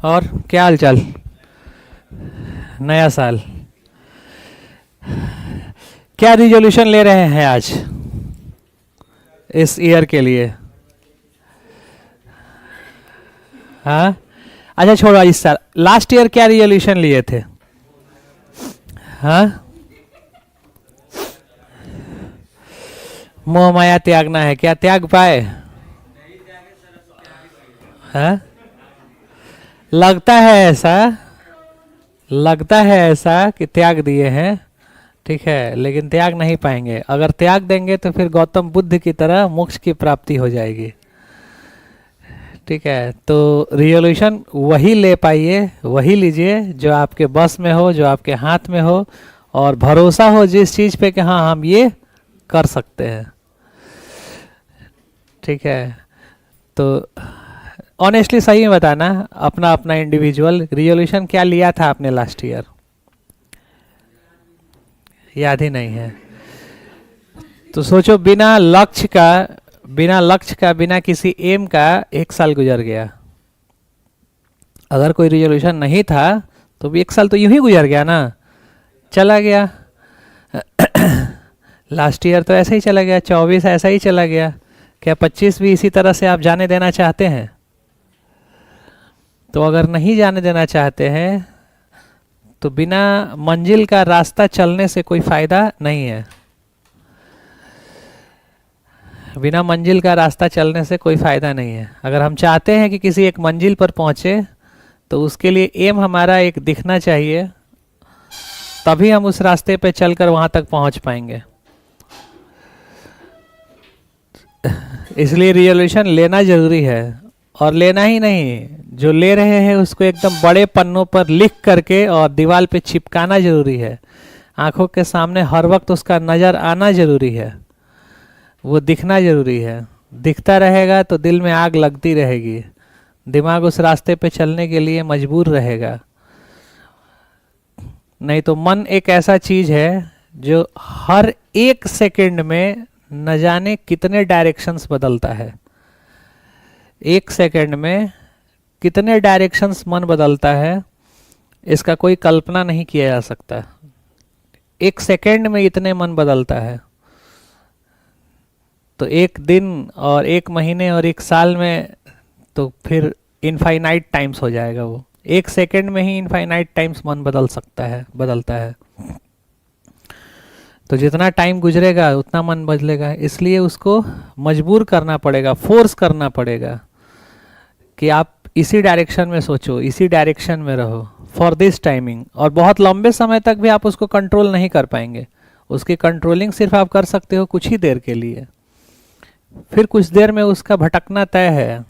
और क्या हाल चाल? नया साल, क्या रिजोल्यूशन ले रहे हैं आज इस ईयर के लिए? हाँ, अच्छा छोड़ो, इस साल लास्ट ईयर क्या रिजोल्यूशन लिए थे? हाँ, मोह माया त्यागना है, क्या त्याग पाए? हाँ, लगता है ऐसा, लगता है ऐसा कि त्याग दिए हैं, ठीक है, लेकिन त्याग नहीं पाएंगे। अगर त्याग देंगे तो फिर गौतम बुद्ध की तरह मोक्ष की प्राप्ति हो जाएगी। ठीक है, तो रिजोल्यूशन वही ले पाइए, वही लीजिए जो आपके बस में हो, जो आपके हाथ में हो, और भरोसा हो जिस चीज़ पे कि हाँ हम ये कर सकते हैं। ठीक है, तो ऑनेस्टली सही में बताना, अपना अपना इंडिविजुअल रिजोल्यूशन क्या लिया था आपने लास्ट ईयर? याद ही नहीं है तो सोचो, बिना लक्ष्य का, बिना लक्ष्य का, बिना किसी एम का एक साल गुजर गया। अगर कोई रिजोल्यूशन नहीं था तो भी एक साल तो यूं ही गुजर गया ना, चला गया। लास्ट ईयर तो ऐसे ही चला गया, 24 ऐसा ही चला गया। क्या 25 भी इसी तरह से आप जाने देना चाहते हैं? तो अगर नहीं जाने देना चाहते हैं तो बिना मंजिल का रास्ता चलने से कोई फायदा नहीं है। बिना मंजिल का रास्ता चलने से कोई फायदा नहीं है। अगर हम चाहते हैं कि किसी एक मंजिल पर पहुंचे तो उसके लिए एम हमारा एक दिखना चाहिए, तभी हम उस रास्ते पे चलकर वहां तक पहुंच पाएंगे। इसलिए रिजोल्यूशन लेना जरूरी है, और लेना ही नहीं, जो ले रहे हैं उसको एकदम बड़े पन्नों पर लिख करके और दीवार पे चिपकाना जरूरी है। आंखों के सामने हर वक्त उसका नज़र आना जरूरी है, वो दिखना जरूरी है। दिखता रहेगा तो दिल में आग लगती रहेगी, दिमाग उस रास्ते पे चलने के लिए मजबूर रहेगा। नहीं तो मन एक ऐसा चीज है जो हर एक सेकंड में न जाने कितने डायरेक्शंस बदलता है। एक सेकंड में कितने डायरेक्शंस मन बदलता है, इसका कोई कल्पना नहीं किया जा सकता। एक सेकंड में इतने मन बदलता है, तो एक दिन और एक महीने और एक साल में तो फिर इनफाइनाइट टाइम्स हो जाएगा। वो एक सेकंड में ही इनफाइनाइट टाइम्स मन बदल सकता है, बदलता है। तो जितना टाइम गुजरेगा उतना मन बदलेगा, इसलिए उसको मजबूर करना पड़ेगा, फोर्स करना पड़ेगा कि आप इसी डायरेक्शन में सोचो, इसी डायरेक्शन में रहो फॉर दिस टाइमिंग। और बहुत लंबे समय तक भी आप उसको कंट्रोल नहीं कर पाएंगे। उसकी कंट्रोलिंग सिर्फ आप कर सकते हो कुछ ही देर के लिए, फिर कुछ देर में उसका भटकना तय है,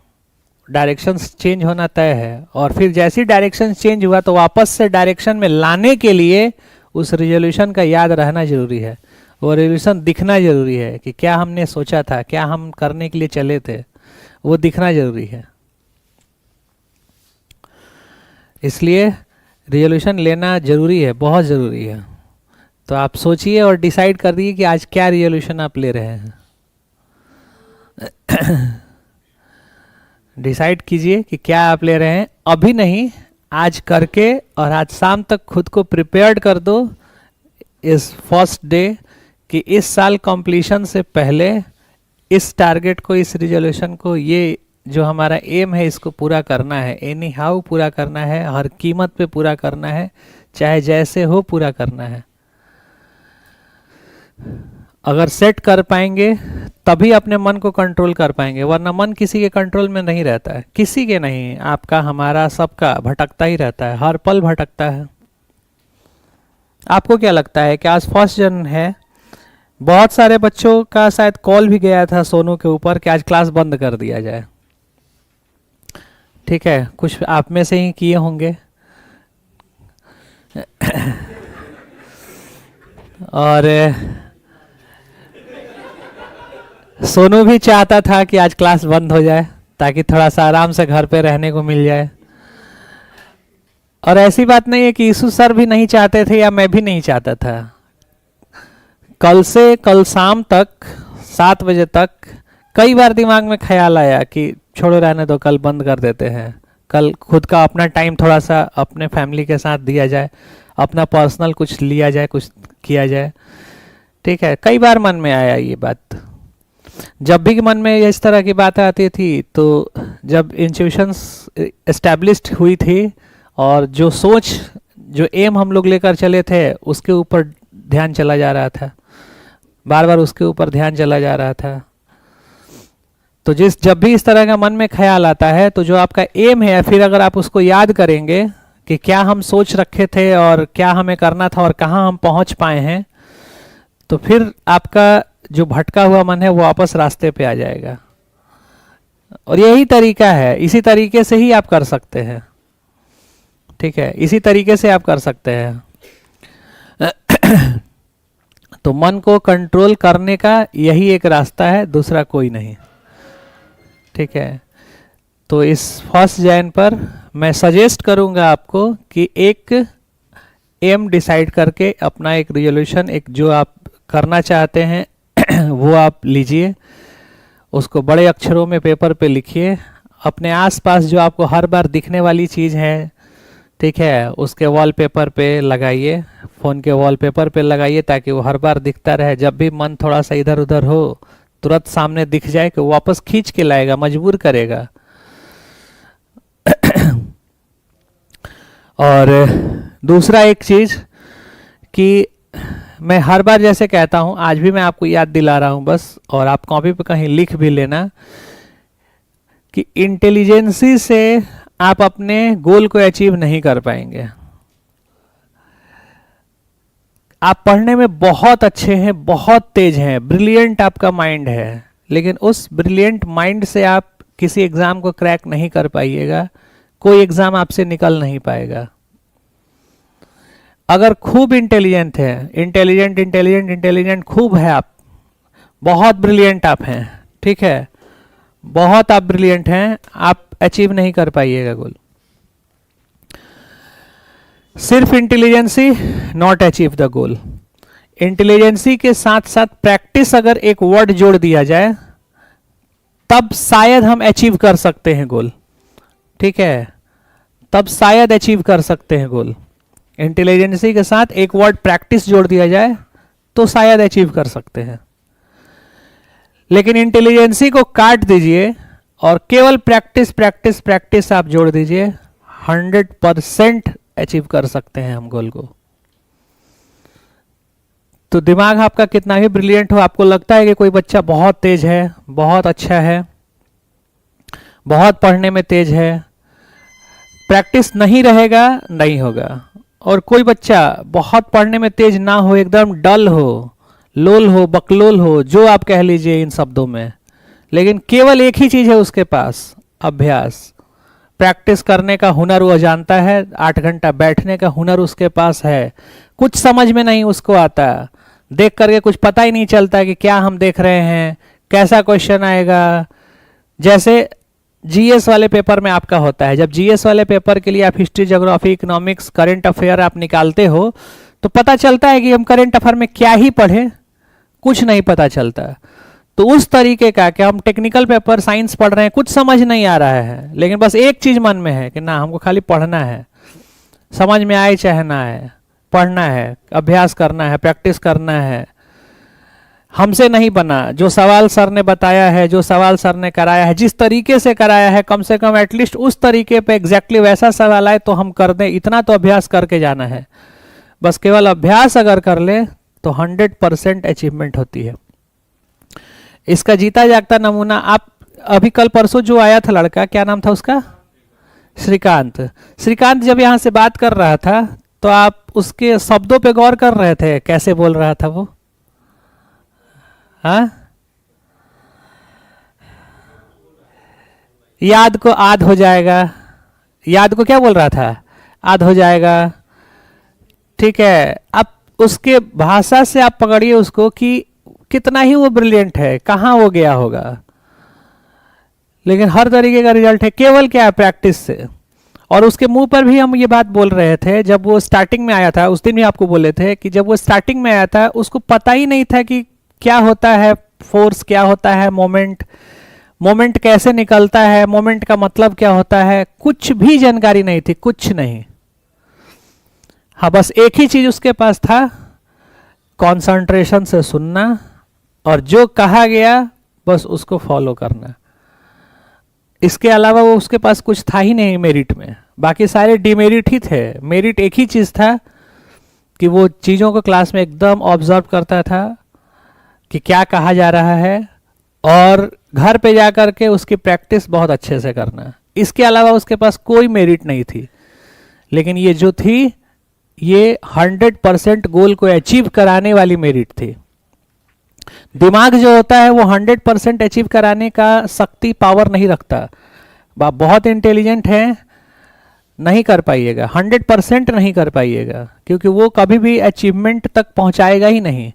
डायरेक्शन चेंज होना तय है। और फिर जैसी डायरेक्शन चेंज हुआ तो वापस से डायरेक्शन में लाने के लिए उस रिजोल्यूशन का याद रहना जरूरी है। वो रिजोल्यूशन दिखना जरूरी है कि क्या हमने सोचा था, क्या हम करने के लिए चले थे, वो दिखना जरूरी है। इसलिए रिजोल्यूशन लेना जरूरी है, बहुत ज़रूरी है। तो आप सोचिए और डिसाइड कर दीजिए कि आज क्या रिजोल्यूशन आप ले रहे हैं। डिसाइड कीजिए कि क्या आप ले रहे हैं, अभी नहीं, आज करके, और आज शाम तक खुद को प्रिपेयर्ड कर दो इस फर्स्ट डे कि इस साल कंप्लीशन से पहले इस टारगेट को, इस रिजोल्यूशन को, ये जो हमारा एम है इसको पूरा करना है। एनी हाउ पूरा करना है, हर कीमत पे पूरा करना है, चाहे जैसे हो पूरा करना है। अगर सेट कर पाएंगे तभी अपने मन को कंट्रोल कर पाएंगे, वरना मन किसी के कंट्रोल में नहीं रहता है, किसी के नहीं, आपका, हमारा, सबका भटकता ही रहता है, हर पल भटकता है। आपको क्या लगता है कि आज फर्स्ट जन है, बहुत सारे बच्चों का शायद कॉल भी गया था सोनू के ऊपर कि आज क्लास बंद कर दिया जाए। ठीक है, कुछ आप में से ही किए होंगे। और सोनू भी चाहता था कि आज क्लास बंद हो जाए ताकि थोड़ा सा आराम से घर पे रहने को मिल जाए। और ऐसी बात नहीं है कि यीशु सर भी नहीं चाहते थे या मैं भी नहीं चाहता था। कल से कल शाम तक 7 बजे तक कई बार दिमाग में ख्याल आया कि छोड़ो रहने दो, कल बंद कर देते हैं, कल खुद का अपना टाइम थोड़ा सा अपने फैमिली के साथ दिया जाए, अपना पर्सनल कुछ लिया जाए, कुछ किया जाए। ठीक है, कई बार मन में आया ये बात। जब भी मन में इस तरह की बात आती थी तो जब इंस्टीट्यूशंस एस्टैब्लिश्ड हुई थी और जो सोच, जो एम हम लोग लेकर चले थे उसके ऊपर ध्यान चला जा रहा था, बार बार उसके ऊपर ध्यान चला जा रहा था। तो जब भी इस तरह का मन में ख्याल आता है तो जो आपका एम है, फिर अगर आप उसको याद करेंगे कि क्या हम सोच रखे थे और क्या हमें करना था और कहाँ हम पहुँच पाए हैं, तो फिर आपका जो भटका हुआ मन है वो वापस रास्ते पे आ जाएगा। और यही तरीका है, इसी तरीके से ही आप कर सकते हैं। ठीक है, इसी तरीके से आप कर सकते हैं। तो मन को कंट्रोल करने का यही एक रास्ता है, दूसरा कोई नहीं। ठीक है, तो इस 1 जैन पर मैं सजेस्ट करूंगा आपको कि एक एम डिसाइड करके अपना एक रिजोल्यूशन, एक जो आप करना चाहते हैं वो आप लीजिए, उसको बड़े अक्षरों में पेपर पे लिखिए, अपने आसपास जो आपको हर बार दिखने वाली चीज़ है, ठीक है, उसके वॉलपेपर पे लगाइए, फ़ोन के वॉलपेपर पे लगाइए, ताकि वो हर बार दिखता रहे। जब भी मन थोड़ा सा इधर उधर हो तुरंत सामने दिख जाए कि वो वापस खींच के लाएगा, मजबूर करेगा। और दूसरा एक चीज़ कि मैं हर बार जैसे कहता हूँ, आज भी मैं आपको याद दिला रहा हूँ बस, और आप कॉपी पे कहीं लिख भी लेना कि इंटेलिजेंसी से आप अपने गोल को अचीव नहीं कर पाएंगे। आप पढ़ने में बहुत अच्छे हैं, बहुत तेज हैं, ब्रिलियंट आपका माइंड है, लेकिन उस ब्रिलियंट माइंड से आप किसी एग्जाम को क्रैक नहीं कर पाइएगा, कोई एग्जाम आपसे निकल नहीं पाएगा। अगर खूब इंटेलिजेंट है, इंटेलिजेंट खूब है, आप बहुत ब्रिलियंट आप हैं, ठीक है, बहुत आप ब्रिलियंट हैं, आप अचीव नहीं कर पाइएगा गोल। सिर्फ intelligency not achieve the goal. Intelligency के साथ साथ प्रैक्टिस अगर एक वर्ड जोड़ दिया जाए तब शायद हम अचीव कर सकते हैं गोल। ठीक है, तब शायद अचीव कर सकते हैं गोल। इंटेलिजेंसी के साथ एक वर्ड प्रैक्टिस जोड़ दिया जाए तो शायद अचीव कर सकते हैं, लेकिन इंटेलिजेंसी को काट दीजिए और केवल प्रैक्टिस प्रैक्टिस प्रैक्टिस आप जोड़ दीजिए, 100% अचीव कर सकते हैं हम गोल को। तो दिमाग आपका कितना भी ब्रिलियंट हो, आपको लगता है कि कोई बच्चा बहुत तेज है, बहुत अच्छा है, बहुत पढ़ने में तेज है, प्रैक्टिस नहीं रहेगा, नहीं होगा। और कोई बच्चा बहुत पढ़ने में तेज ना हो, एकदम डल हो, लोल हो, बकलोल हो, जो आप कह लीजिए इन शब्दों में, लेकिन केवल एक ही चीज है उसके पास, अभ्यास, प्रैक्टिस करने का हुनर वो जानता है, 8 घंटा बैठने का हुनर उसके पास है। कुछ समझ में नहीं उसको आता, देख करके कुछ पता ही नहीं चलता कि क्या हम देख रहे हैं, कैसा क्वेश्चन आएगा। जैसे जीएस वाले पेपर में आपका होता है, जब जीएस वाले पेपर के लिए आप history, geography, economics, current affair आप निकालते हो तो पता चलता है कि हम करंट अफेयर में क्या ही पढ़े, कुछ नहीं पता चलता। तो उस तरीके का कि हम टेक्निकल पेपर साइंस पढ़ रहे हैं, कुछ समझ नहीं आ रहा है, लेकिन बस एक चीज मन में है कि ना हमको खाली पढ़ना है, समझ में आए चाहे ना आए, पढ़ना है, अभ्यास करना है, प्रैक्टिस करना है। हमसे नहीं बना, जो सवाल सर ने बताया है, जो सवाल सर ने कराया है, जिस तरीके से कराया है, कम से कम एटलीस्ट उस तरीके पे एग्जैक्टली वैसा सवाल आए तो हम कर दें, इतना तो अभ्यास करके जाना है। बस केवल अभ्यास अगर कर ले तो 100% अचीवमेंट होती है। इसका जीता जागता नमूना आप अभी कल परसों जो आया था लड़का, क्या नाम था उसका, श्रीकांत। श्रीकांत जब यहाँ से बात कर रहा था तो आप उसके शब्दों पे गौर कर रहे थे, कैसे बोल रहा था वो, हाँ, याद को आध हो जाएगा, याद को क्या बोल रहा था, आध हो जाएगा। ठीक है, आप उसके भाषा से आप पकड़िए उसको कि कितना ही वो ब्रिलियंट है, कहाँ वो गया होगा, लेकिन हर तरीके का रिजल्ट है, केवल क्या है, प्रैक्टिस से। और उसके मुंह पर भी हम ये बात बोल रहे थे, जब वो स्टार्टिंग में आया था, उस दिन भी आपको बोले थे कि जब वो स्टार्टिंग में आया था उसको पता ही नहीं था कि क्या होता है फोर्स, क्या होता है मोमेंट, मोमेंट कैसे निकलता है, मोमेंट का मतलब क्या होता है, कुछ भी जानकारी नहीं थी, कुछ नहीं। हाँ, बस एक ही चीज उसके पास था, कंसंट्रेशन से सुनना और जो कहा गया बस उसको फॉलो करना। इसके अलावा वो उसके पास कुछ था ही नहीं मेरिट में, बाकी सारे डिमेरिट ही थे। मेरिट एक ही चीज था कि वो चीज़ों को क्लास में एकदम ऑब्जर्व करता था कि क्या कहा जा रहा है, और घर पे जा कर के उसकी प्रैक्टिस बहुत अच्छे से करना। इसके अलावा उसके पास कोई मेरिट नहीं थी। लेकिन ये जो थी, ये 100% गोल को अचीव कराने वाली मेरिट थी। दिमाग जो होता है वो 100% अचीव कराने का शक्ति, पावर नहीं रखता। आप बहुत इंटेलिजेंट हैं, नहीं कर पाइएगा, 100% नहीं कर पाइएगा, क्योंकि वो कभी भी अचीवमेंट तक पहुंचाएगा ही नहीं।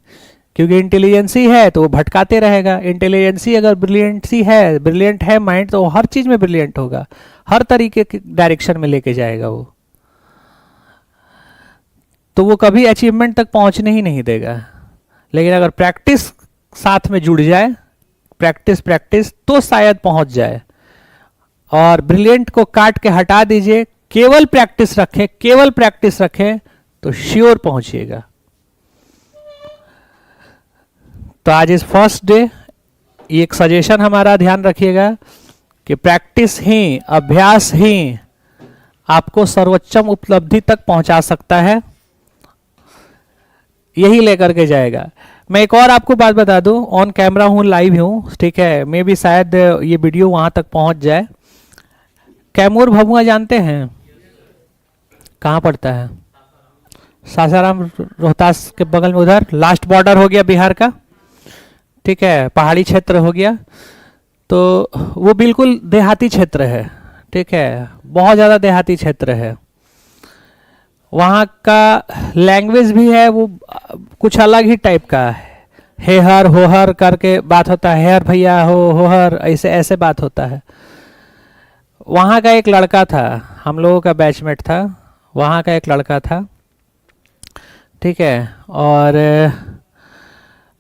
क्योंकि इंटेलिजेंसी है तो वो भटकाते रहेगा। इंटेलिजेंसी अगर ब्रिलियंट है माइंड, तो वो हर चीज में ब्रिलियंट होगा, हर तरीके के डायरेक्शन में लेके जाएगा वो, तो वो कभी अचीवमेंट तक पहुंचने ही नहीं देगा। लेकिन अगर प्रैक्टिस साथ में जुड़ जाए, प्रैक्टिस तो शायद पहुंच जाए। और ब्रिलियंट को काट के हटा दीजिए, केवल प्रैक्टिस रखें तो श्योर पहुंचिएगा। तो आज इस फर्स्ट डे एक सजेशन हमारा ध्यान रखिएगा कि प्रैक्टिस ही, अभ्यास ही आपको सर्वोच्चम उपलब्धि तक पहुंचा सकता है, यही लेकर के जाएगा। मैं एक और आपको बात बता दूं, ऑन कैमरा हूं, लाइव हूं, ठीक है, मे भी शायद ये वीडियो वहां तक पहुंच जाए। कैमूर भभुआ जानते हैं कहाँ पड़ता है? सासाराम, रोहतास के बगल में, उधर लास्ट बॉर्डर हो गया बिहार का, ठीक है, पहाड़ी क्षेत्र हो गया। तो वो बिल्कुल देहाती क्षेत्र है, ठीक है, बहुत ज़्यादा देहाती क्षेत्र है। वहाँ का लैंग्वेज भी है वो कुछ अलग ही टाइप का है। हेहर होहर करके बात होता है, हेहर भैया होहर, ऐसे ऐसे बात होता है। वहाँ का एक लड़का था, हम लोगों का बैचमेट था, वहाँ का एक लड़का था, ठीक है, और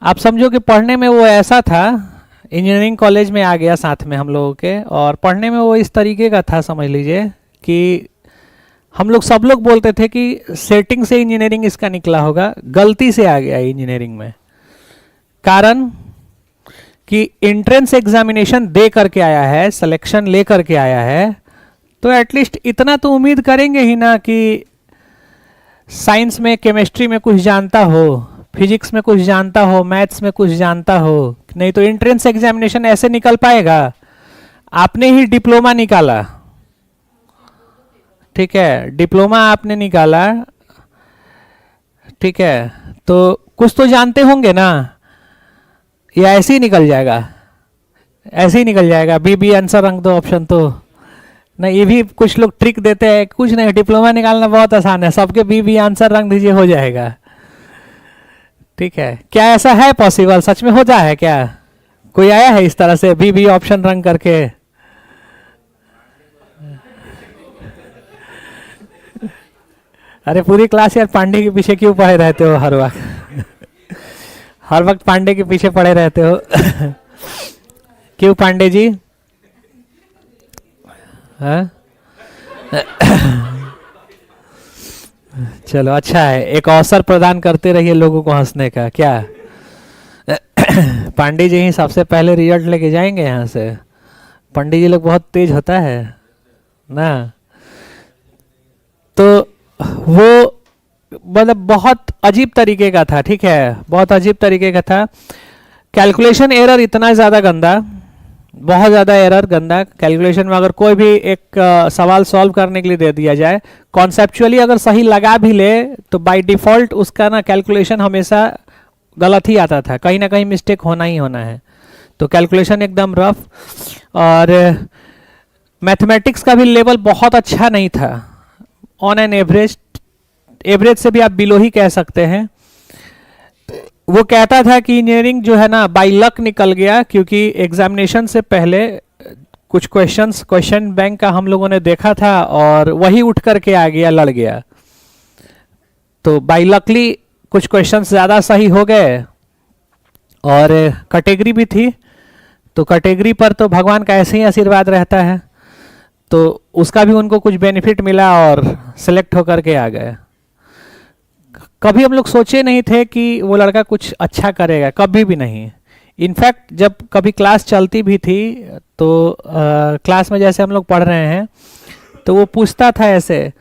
आप समझो कि पढ़ने में वो ऐसा था, इंजीनियरिंग कॉलेज में आ गया साथ में हम लोगों के, और पढ़ने में वो इस तरीके का था, समझ लीजिए कि सब लोग बोलते थे कि सेटिंग से इंजीनियरिंग इसका निकला होगा, गलती से आ गया इंजीनियरिंग में। कारण कि एंट्रेंस एग्जामिनेशन दे करके आया है, सिलेक्शन ले करके आया है, तो एटलीस्ट इतना तो उम्मीद करेंगे ही ना कि साइंस में, केमिस्ट्री में कुछ जानता हो, फिजिक्स में कुछ जानता हो, मैथ्स में कुछ जानता हो। नहीं तो एंट्रेंस एग्जामिनेशन ऐसे निकल पाएगा? आपने ही डिप्लोमा निकाला, ठीक है, डिप्लोमा आपने निकाला, ठीक है, तो कुछ तो जानते होंगे ना, या ऐसे ही निकल जाएगा? ऐसे ही निकल जाएगा, बी आंसर रंग दो ऑप्शन तो नहीं। ये भी कुछ लोग ट्रिक देते हैं, कुछ नहीं, डिप्लोमा निकालना बहुत आसान है, सबके बी आंसर रंग दीजिए, हो जाएगा, ठीक है। क्या ऐसा है पॉसिबल? सच में होता है क्या? कोई आया है इस तरह से बी ऑप्शन रंग करके? अरे पूरी क्लास यार पांडे के पीछे क्यों पड़े रहते हो हर वक्त? हर वक्त पांडे के पीछे पड़े रहते हो। क्यों पांडे जी? हाँ? चलो अच्छा है, एक अवसर प्रदान करते रहिए लोगों को हंसने का। क्या पांडे जी ही सबसे पहले रिजल्ट लेके जाएंगे यहाँ से? पंडित जी लोग बहुत तेज होता है ना, तो वो मतलब बहुत अजीब तरीके का था, ठीक है, बहुत अजीब तरीके का था। कैलकुलेशन एरर इतना ज़्यादा गंदा, बहुत ज़्यादा एरर गंदा कैलकुलेशन में। अगर कोई भी एक सवाल सॉल्व करने के लिए दे दिया जाए, कॉन्सेप्चुअली अगर सही लगा भी ले, तो बाय डिफ़ॉल्ट उसका ना कैलकुलेशन हमेशा गलत ही आता था, कहीं ना कहीं मिस्टेक होना ही होना है। तो कैलकुलेशन एकदम रफ, और मैथमेटिक्स का भी लेवल बहुत अच्छा नहीं था, ऑन एन एवरेज से भी आप बिलो ही कह सकते हैं। वो कहता था कि इंजीनियरिंग जो है ना बाय लक निकल गया, क्योंकि एग्जामिनेशन से पहले कुछ क्वेश्चन बैंक का हम लोगों ने देखा था और वही उठ करके आ गया, लड़ गया। तो बाय लकली कुछ क्वेश्चंस ज़्यादा सही हो गए, और कैटेगरी भी थी, तो कैटेगरी पर तो भगवान का ऐसे ही आशीर्वाद रहता है, तो उसका भी उनको कुछ बेनिफिट मिला और सिलेक्ट होकर के आ गए। कभी हम लोग सोचे नहीं थे कि वो लड़का कुछ अच्छा करेगा, कभी भी नहीं। इनफैक्ट जब कभी क्लास चलती भी थी तो क्लास में जैसे हम लोग पढ़ रहे हैं तो वो पूछता था ऐसे,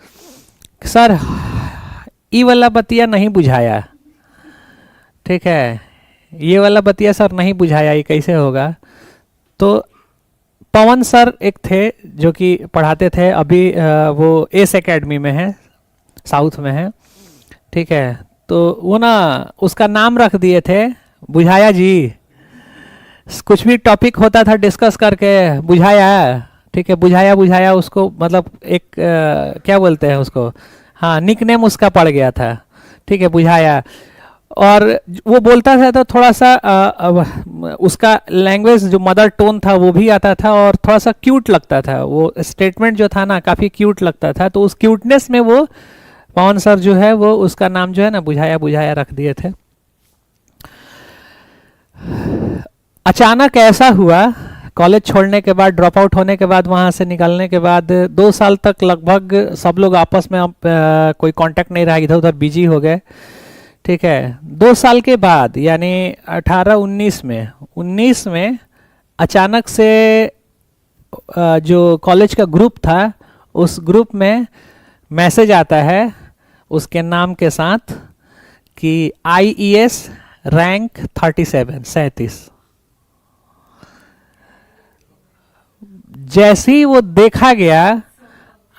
सर ये वाला बतिया नहीं बुझाया, ठीक है, ये वाला बतिया सर नहीं बुझाया, ये कैसे होगा। तो पवन सर एक थे जो कि पढ़ाते थे, अभी वो एस एकेडमी में है, साउथ में है, ठीक है। तो वो ना उसका नाम रख दिए थे बुझाया जी। कुछ भी टॉपिक होता था डिस्कस करके बुझाया, ठीक है, बुझाया बुझाया, उसको मतलब एक क्या बोलते हैं उसको, हाँ निकनेम उसका पड़ गया था, ठीक है, बुझाया। और वो बोलता था तो थोड़ा सा उसका लैंग्वेज जो मदर टोन था वो भी आता था और थोड़ा सा क्यूट लगता था, वो स्टेटमेंट जो था ना काफ़ी क्यूट लगता था। तो उस क्यूटनेस में वो पवन सर जो है वो उसका नाम जो है ना बुझाया बुझाया रख दिए थे। अचानक ऐसा हुआ, कॉलेज छोड़ने के बाद, ड्रॉप आउट होने के बाद, वहाँ से निकलने के बाद 2 साल तक लगभग सब लोग आपस में कोई कांटेक्ट नहीं रहा, इधर उधर बिजी हो गए, ठीक है। 2 साल के बाद यानी 19 में अचानक से जो कॉलेज का ग्रुप था उस ग्रुप में मैसेज आता है उसके नाम के साथ कि IES रैंक 37। जैसे ही वो देखा गया,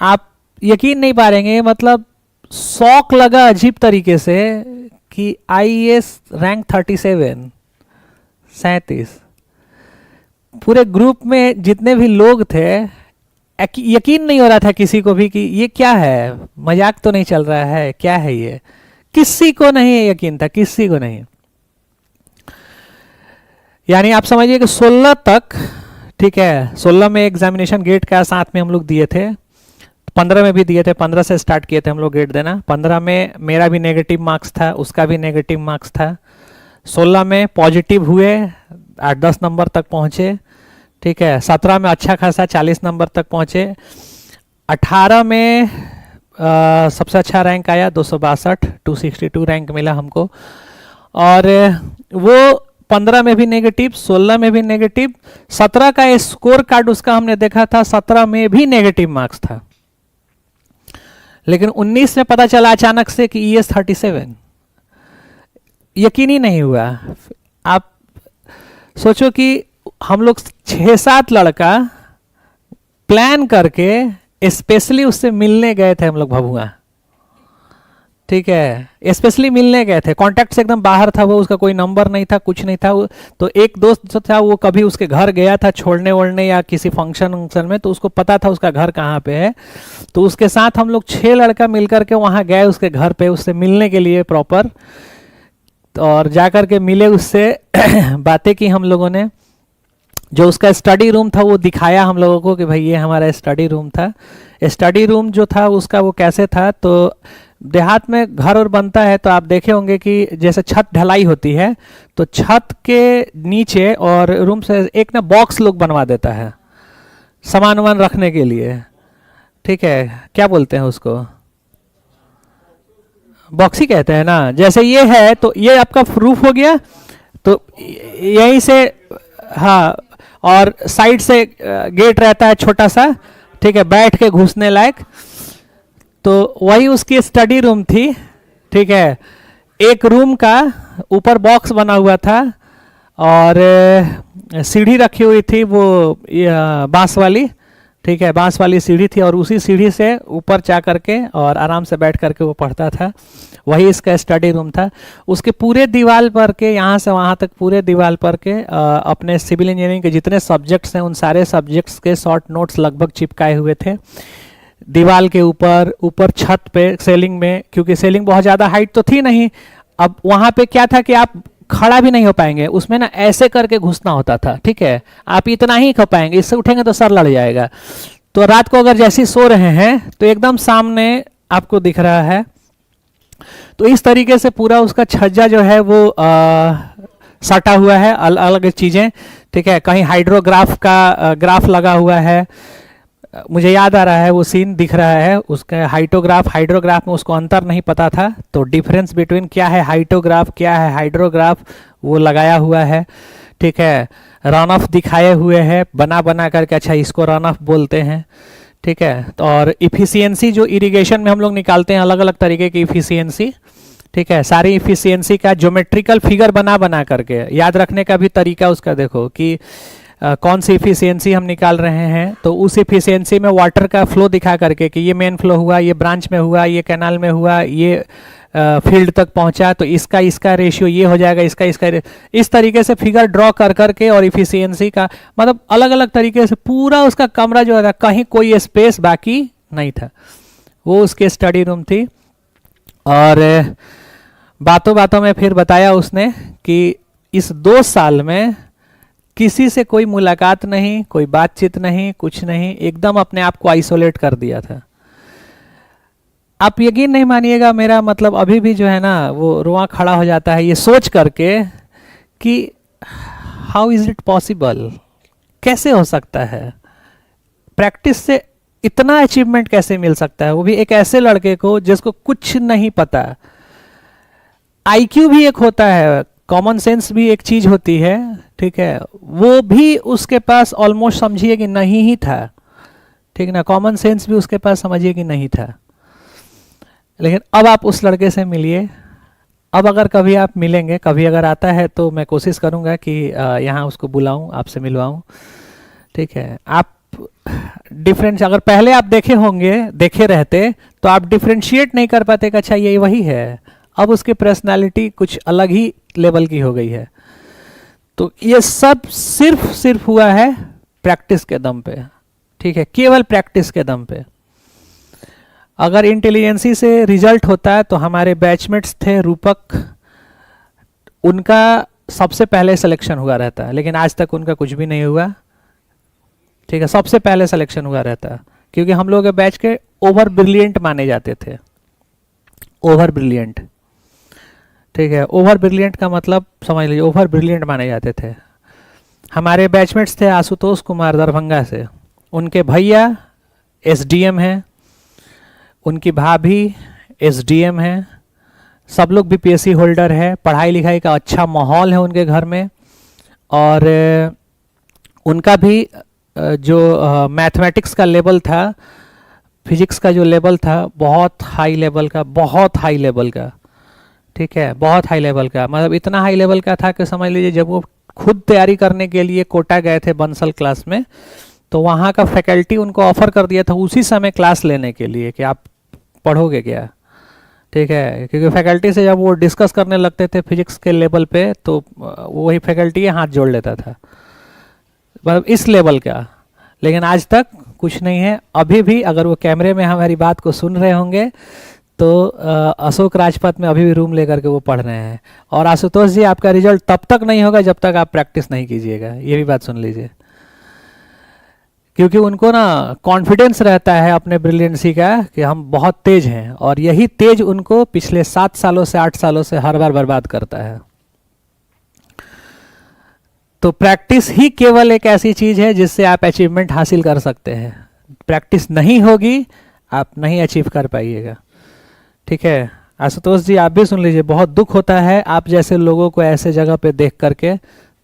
आप यकीन नहीं पाएंगे, मतलब शौक लगा अजीब तरीके से कि IES रैंक 37। पूरे ग्रुप में जितने भी लोग थे यकीन नहीं हो रहा था किसी को भी कि ये क्या है, मजाक तो नहीं चल रहा है, क्या है ये, किसी को नहीं यकीन था, किसी को नहीं। यानी आप समझिए कि 16 तक, ठीक है, 16 में एग्जामिनेशन गेट का साथ में हम लोग दिए थे, 15 में भी दिए थे, 15 से स्टार्ट किए थे हम लोग गेट देना। 15 में मेरा भी नेगेटिव मार्क्स था, उसका भी नेगेटिव मार्क्स था। 16 में पॉजिटिव हुए, 8-10 नंबर तक पहुँचे, ठीक है। 17 में अच्छा खासा 40 नंबर तक पहुँचे। 18 में सबसे अच्छा रैंक आया 262 रैंक मिला हमको। और वो 15 में भी नेगेटिव, 16 में भी नेगेटिव, 17 का स्कोर कार्ड उसका हमने देखा था, 17 में भी नेगेटिव मार्क्स था। लेकिन 19 में पता चला अचानक से कि ES 37। यकीन ही नहीं हुआ। आप सोचो कि हम लोग 6-7 लड़का प्लान करके स्पेशली उससे मिलने गए थे हम लोग भभुआ, ठीक है, स्पेशली मिलने गए थे। कॉन्टैक्ट से एकदम बाहर था वो, उसका कोई नंबर नहीं था, कुछ नहीं था। तो एक दोस्त जो था वो कभी उसके घर गया था छोड़ने वोड़ने या किसी फंक्शन वंक्शन में, तो उसको पता था उसका घर कहाँ पे है। तो उसके साथ हम लोग 6 लड़का मिल करके वहाँ गए उसके घर पे उससे मिलने के लिए प्रॉपर। और जा कर के मिले उससे बातें की हम लोगों ने। जो उसका स्टडी रूम था वो दिखाया हम लोगों को कि भाई ये हमारा स्टडी रूम था। स्टडी रूम जो था उसका वो कैसे था, तो देहात में घर और बनता है तो आप देखे होंगे कि जैसे छत ढलाई होती है तो छत के नीचे और रूम से एक ना बॉक्स लोग बनवा देता है सामान वामान रखने के लिए, ठीक है, क्या बोलते हैं उसको, बॉक्स ही कहते हैं ना। जैसे ये है तो ये आपका रूफ हो गया, तो यहीं से, हाँ, और साइड से गेट रहता है छोटा सा, ठीक है, बैठ के घुसने लायक। तो वही उसकी स्टडी रूम थी, ठीक है। एक रूम का ऊपर बॉक्स बना हुआ था और सीढ़ी रखी हुई थी वो बांस वाली, ठीक है, बांस वाली सीढ़ी थी और उसी सीढ़ी से ऊपर जा करके और आराम से बैठ करके वो पढ़ता था। वही इसका स्टडी रूम था। उसके पूरे दीवार पर के यहाँ से वहाँ तक पूरे दीवार पर के अपने सिविल इंजीनियरिंग के जितने सब्जेक्ट्स हैं उन सारे सब्जेक्ट्स के शॉर्ट नोट्स लगभग चिपकाए हुए थे दीवार के ऊपर, ऊपर छत पे सेलिंग में, क्योंकि सेलिंग बहुत ज़्यादा हाइट तो थी नहीं। अब वहाँ पे क्या था कि आप खड़ा भी नहीं हो पाएंगे, उसमें ना ऐसे करके घुसना होता था, ठीक है, आप इतना ही खो पाएंगे, इससे उठेंगे तो सर लड़ जाएगा। तो रात को अगर जैसे सो रहे हैं तो एकदम सामने आपको दिख रहा है। तो इस तरीके से पूरा उसका छज्जा जो है वो सटा हुआ है अलग अलग चीजें, ठीक है। कहीं हाइड्रोग्राफ का ग्राफ लगा हुआ है, मुझे याद आ रहा है वो सीन दिख रहा है, उसका हाइड्रोग्राफ में उसको अंतर नहीं पता था, तो डिफरेंस बिटवीन क्या है हाइड्रोग्राफ क्या है हाइड्रोग्राफ वो लगाया हुआ है, ठीक है। रन ऑफ दिखाए हुए हैं बना बना करके, अच्छा इसको रन ऑफ बोलते हैं, ठीक है। तो और इफिशियंसी जो इरिगेशन में हम लोग निकालते हैं अलग अलग तरीके की इफिशियंसी, ठीक है। सारी इफिशियंसी का ज्योमेट्रिकल फिगर बना बना करके याद रखने का भी तरीका उसका देखो कि कौन सी इफिशियंसी हम निकाल रहे हैं, तो उस इफिशियंसी में वाटर का फ्लो दिखा करके कि ये मेन फ्लो हुआ, ये ब्रांच में हुआ, ये कैनाल में हुआ, ये फील्ड तक पहुंचा, तो इसका रेशियो ये हो जाएगा, इस तरीके से फिगर ड्रॉ कर करके और इफिशियंसी का मतलब अलग अलग तरीके से पूरा उसका कमरा जो था कहीं कोई स्पेस बाकी नहीं था, वो उसके स्टडी रूम थी। और बातों बातों में फिर बताया उसने कि इस 2 साल में किसी से कोई मुलाकात नहीं, कोई बातचीत नहीं, कुछ नहीं, एकदम अपने आप को आइसोलेट कर दिया था। आप यकीन नहीं मानिएगा, मेरा मतलब अभी भी जो है ना वो रुआं खड़ा हो जाता है ये सोच करके कि हाउ इज इट पॉसिबल, कैसे हो सकता है, प्रैक्टिस से इतना अचीवमेंट कैसे मिल सकता है, वो भी एक ऐसे लड़के को जिसको कुछ नहीं पता। आईक्यू भी एक होता है, कॉमन सेंस भी एक चीज होती है, ठीक है, वो भी उसके पास ऑलमोस्ट समझिए कि नहीं ही था, ठीक ना, कॉमन सेंस भी उसके पास समझिए कि नहीं था। लेकिन अब आप उस लड़के से मिलिए, अब अगर कभी आप मिलेंगे, कभी अगर आता है तो मैं कोशिश करूंगा कि यहाँ उसको बुलाऊं, आपसे मिलवाऊं, ठीक है। आप डिफरेंस अगर पहले आप देखे होंगे, देखे रहते तो आप डिफरेंशिएट नहीं कर पाते कि अच्छा ये वही है। अब उसकी पर्सनालिटी कुछ अलग ही लेवल की हो गई है। तो ये सब सिर्फ हुआ है प्रैक्टिस के दम पे, ठीक है, केवल प्रैक्टिस के दम पे। अगर इंटेलिजेंसी से रिजल्ट होता है तो हमारे बैचमेट्स थे रूपक, उनका सबसे पहले सिलेक्शन हुआ रहता है, लेकिन आज तक उनका कुछ भी नहीं हुआ, ठीक है। सबसे पहले सिलेक्शन हुआ रहता है क्योंकि हम लोग बैच के ओवर ब्रिलियंट माने जाते थे, ओवर ब्रिलियंट, ठीक है। ओवर ब्रिलियंट का मतलब समझ लीजिए, ओवर ब्रिलियंट माने जाते थे। हमारे बैचमेट्स थे आशुतोष कुमार दरभंगा से, उनके भैया एसडीएम हैं, उनकी भाभी एसडीएम हैं, सब लोग बीपीएससी होल्डर है, पढ़ाई लिखाई का अच्छा माहौल है उनके घर में। और उनका भी जो मैथमेटिक्स का लेवल था, फिजिक्स का जो लेवल था, बहुत हाई लेवल का, बहुत हाई लेवल का, ठीक है, बहुत हाई लेवल का। मतलब इतना हाई लेवल का था कि समझ लीजिए जब वो खुद तैयारी करने के लिए कोटा गए थे बंसल क्लास में, तो वहाँ का फैकल्टी उनको ऑफर कर दिया था उसी समय क्लास लेने के लिए कि आप पढ़ोगे क्या, ठीक है। क्योंकि फैकल्टी से जब वो डिस्कस करने लगते थे फिजिक्स के लेवल पे तो वही फैकल्टी हाथ जोड़ लेता था, मतलब इस लेवल का। लेकिन आज तक कुछ नहीं है। अभी भी अगर वो कैमरे में हमारी बात को सुन रहे होंगे तो अशोक राजपथ में अभी भी रूम लेकर के वो पढ़ रहे हैं। और आशुतोष जी, आपका रिजल्ट तब तक नहीं होगा जब तक आप प्रैक्टिस नहीं कीजिएगा, ये भी बात सुन लीजिए। क्योंकि उनको ना कॉन्फिडेंस रहता है अपने ब्रिलियंसी का कि हम बहुत तेज हैं, और यही तेज उनको पिछले 7 सालों से 8 सालों से हर बार बर्बाद करता है। तो प्रैक्टिस ही केवल एक ऐसी चीज है जिससे आप अचीवमेंट हासिल कर सकते हैं। प्रैक्टिस नहीं होगी आप नहीं अचीव कर पाइएगा, ठीक है। आशुतोष जी, आप भी सुन लीजिए, बहुत दुख होता है आप जैसे लोगों को ऐसे जगह पे देख करके।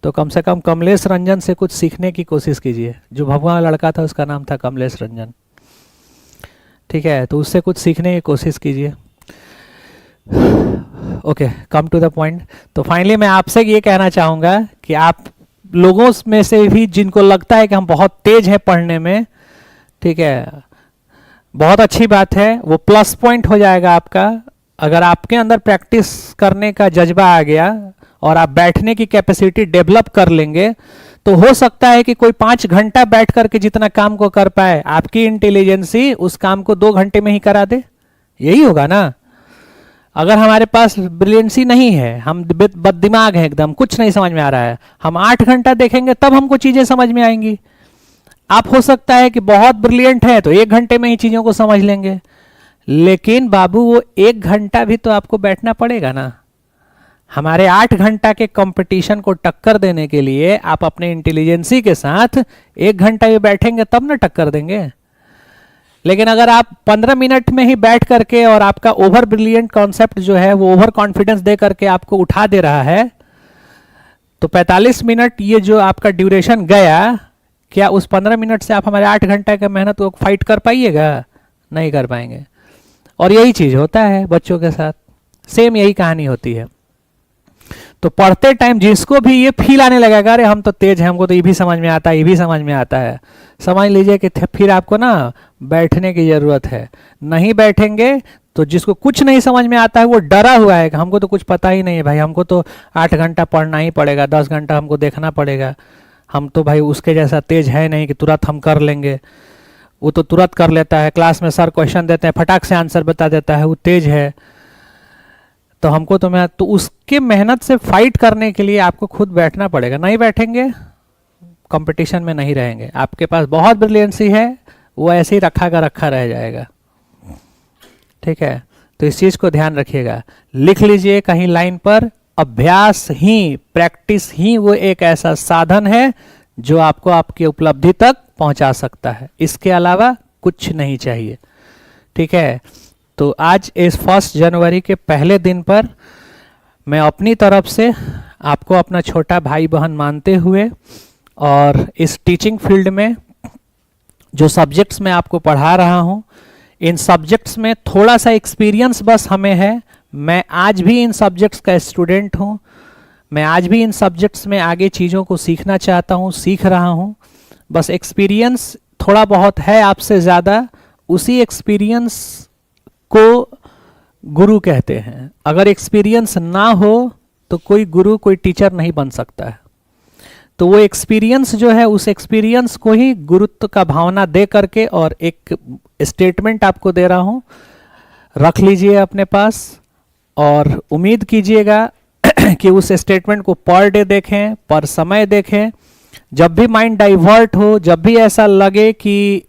तो कम से कम कमलेश रंजन से कुछ सीखने की कोशिश कीजिए। जो भगवान लड़का था उसका नाम था कमलेश रंजन, ठीक है, तो उससे कुछ सीखने की कोशिश कीजिए। Okay, come to the point. तो फाइनली मैं आपसे ये कहना चाहूँगा कि आप लोगों में से भी जिनको लगता है कि हम बहुत तेज हैं पढ़ने में, ठीक है, बहुत अच्छी बात है, वो प्लस पॉइंट हो जाएगा आपका। अगर आपके अंदर प्रैक्टिस करने का जज्बा आ गया और आप बैठने की कैपेसिटी डेवलप कर लेंगे तो हो सकता है कि कोई 5 घंटा बैठ करके जितना काम को कर पाए, आपकी इंटेलिजेंसी उस काम को 2 घंटे में ही करा दे। यही होगा ना। अगर हमारे पास ब्रिलियंसी नहीं है, हम बददिमाग हैं, एकदम कुछ नहीं समझ में आ रहा है, हम 8 घंटा देखेंगे तब हमको चीजें समझ में आएंगी। आप हो सकता है कि बहुत ब्रिलियंट है तो 1 घंटे में ही चीजों को समझ लेंगे, लेकिन बाबू वो 1 घंटा भी तो आपको बैठना पड़ेगा ना। हमारे 8 घंटा के कंपटीशन को टक्कर देने के लिए आप अपने इंटेलिजेंसी के साथ 1 घंटा भी बैठेंगे तब ना टक्कर देंगे। लेकिन अगर आप 15 मिनट में ही बैठ करके और आपका ओवर ब्रिलियंट कॉन्सेप्ट जो है वो ओवर कॉन्फिडेंस दे करके आपको उठा दे रहा है, तो 45 मिनट ये जो आपका ड्यूरेशन गया, क्या उस 15 मिनट से आप हमारे 8 घंटे का मेहनत को फाइट कर पाइएगा? नहीं कर पाएंगे। और यही चीज होता है बच्चों के साथ, सेम यही कहानी होती है। तो पढ़ते टाइम जिसको भी ये फील आने लगेगा, अरे हम तो तेज हैं, हमको तो ये भी समझ में आता है, ये भी समझ में आता है, समझ लीजिए कि फिर आपको ना बैठने की जरूरत है। नहीं बैठेंगे तो जिसको कुछ नहीं समझ में आता है वो डरा हुआ है कि हमको तो कुछ पता ही नहीं है भाई, हमको तो 8 घंटा पढ़ना ही पड़ेगा, 10 घंटा हमको देखना पड़ेगा, हम तो भाई उसके जैसा तेज है नहीं कि तुरंत हम कर लेंगे। वो तो तुरंत कर लेता है, क्लास में सर क्वेश्चन देते हैं फटाक से आंसर बता देता है, वो तेज है। तो हमको तो उसके मेहनत से फाइट करने के लिए आपको खुद बैठना पड़ेगा। नहीं बैठेंगे कंपटीशन में नहीं रहेंगे। आपके पास बहुत ब्रिलियंसी है, वो ऐसे ही रखा का रखा रह जाएगा। ठीक है, तो इस चीज को ध्यान रखिएगा। लिख लीजिए कहीं लाइन पर, अभ्यास ही, प्रैक्टिस ही वो एक ऐसा साधन है जो आपको आपकी उपलब्धि तक पहुंचा सकता है, इसके अलावा कुछ नहीं चाहिए। ठीक है, तो आज इस 1 जनवरी के पहले दिन पर मैं अपनी तरफ से आपको अपना छोटा भाई बहन मानते हुए और इस टीचिंग फील्ड में जो सब्जेक्ट्स मैं आपको पढ़ा रहा हूं, इन सब्जेक्ट्स में थोड़ा सा एक्सपीरियंस बस हमें है। मैं आज भी इन सब्जेक्ट्स का स्टूडेंट हूं, मैं आज भी इन सब्जेक्ट्स में आगे चीज़ों को सीखना चाहता हूं, सीख रहा हूं। बस एक्सपीरियंस थोड़ा बहुत है आपसे ज़्यादा, उसी एक्सपीरियंस को गुरु कहते हैं। अगर एक्सपीरियंस ना हो तो कोई गुरु, कोई टीचर नहीं बन सकता है। तो वो एक्सपीरियंस जो है, उस एक्सपीरियंस को ही गुरुत्व का भावना दे करके और एक स्टेटमेंट आपको दे रहा हूं, रख लीजिए अपने पास और उम्मीद कीजिएगा कि उस स्टेटमेंट को पर डे देखें, पर समय देखें। जब भी माइंड डाइवर्ट हो, जब भी ऐसा लगे कि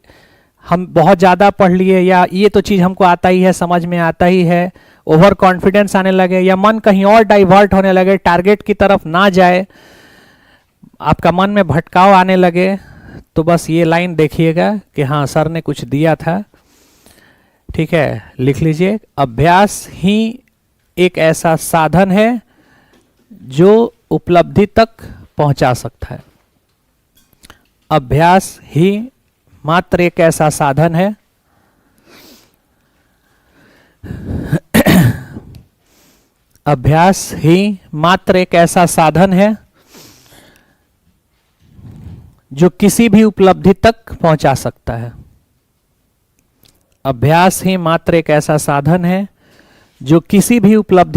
हम बहुत ज़्यादा पढ़ लिए या ये तो चीज़ हमको आता ही है, समझ में आता ही है, ओवर कॉन्फिडेंस आने लगे या मन कहीं और डाइवर्ट होने लगे, टारगेट की तरफ ना जाए, आपका मन में भटकाव आने लगे, तो बस ये लाइन देखिएगा कि हाँ सर ने कुछ दिया था। ठीक है, लिख लीजिए, अभ्यास ही एक ऐसा साधन है जो उपलब्धि तक पहुंचा सकता है। अभ्यास ही मात्र एक ऐसा साधन है अभ्यास ही मात्र एक ऐसा साधन है जो किसी भी उपलब्धि तक पहुंचा सकता है। अभ्यास ही मात्र एक ऐसा साधन है जो किसी भी उपलब्धि